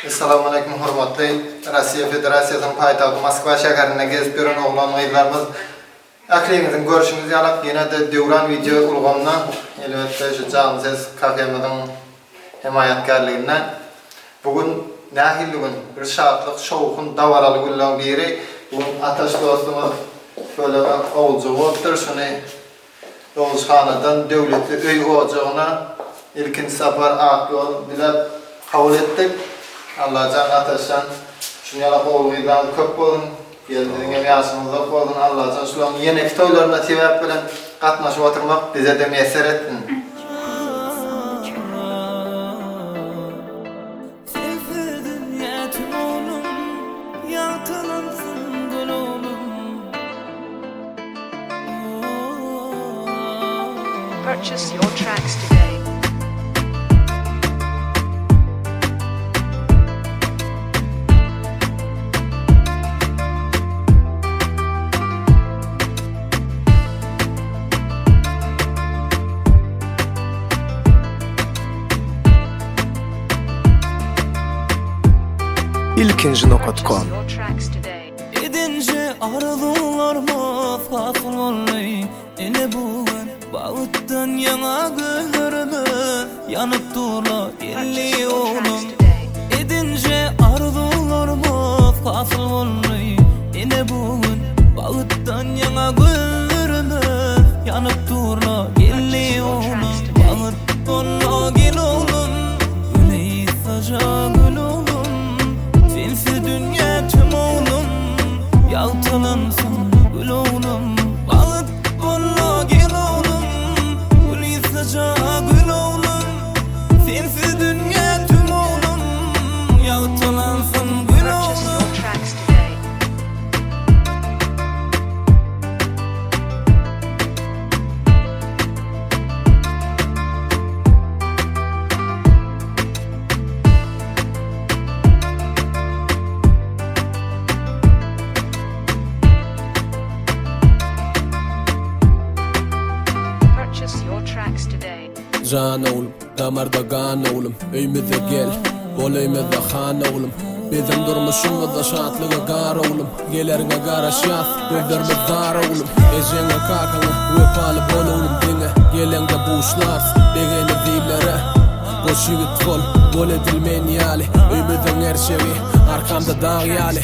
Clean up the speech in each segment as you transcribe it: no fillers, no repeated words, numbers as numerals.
Assalamu alaikum hurmatly Rossiya Federatsiyasının paytagı Moskva şäherinde gezip gören oglan gaýlarymyz. Ähliňizin görüşüňizi ýalyp ýene-de döwran video ulgamna elbetde şu canly ses kafemizin himayatgarlygyna bugun nähilligin bir şatlyk şowkun dawaraly günden biri bugun ataş dostumyz şöyle owulju bolupdyr şuny Oğuzhanadan döwletli öý ojagyna ilkin sapar akyol dilep kabul etdik. Allah can ataşan şunu yalap oğluydan köp bolun, geldiğine ýaşymyzda bolun. Allah can şulan ýene toýlaryna sebäp bilen gatnaşyp oturmak bize de meser ettin. Purchase your tracks today. ilkinji.com Your tracks today. Edince arzularma fasılly ene bugün bağıttan yana gözlerime yanıp durla elli oğlum. Edince arzularma fasılly ene bugün bağıttan yana gözlerime yanıp durla elli oğlum. Bağıttan gel oğlum yüreği saca gül oğlum. Sensiz dünya tüm oğlum yaltalansın gül oğlum. Bağıt bana gel oğlum gül saca gül oğlum. Sensiz dünya tüm oğlum yaltalansın gül Purchase oğlum. your tracks today. Purchase your tracks today. Can oğlum, damarda gan oğlum, öýmüze gel, bolayymyzda han oğlum. Bizim durmuşymyzda şatlyga gar oğlum, geleriňe garaşýas, gözlerimiz dar oğlum. Ejeňe kakaňa wepaly bol oğlum diňe, geleňde buşlar, degeni diýlere. Boş ýigit bol, bol edilmeýän ýaly, öýmüziň her şewi, arkamda dağ ýaly.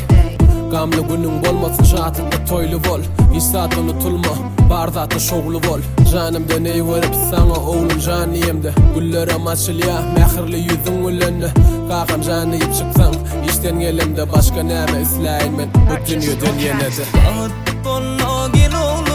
Gamly günüň bolmasyn şatynda toýly bol, istat unutulma, bar zatda şogly bol. Janymda neý görüp saňa oglum janymda, güllerem açylýa, mähirli ýüzüň gülenni. Kakam janyp çyksaň, işten gelemde başga näme isläýin men, bu dünýeden ýene-de. Bağıt bana gel oğlum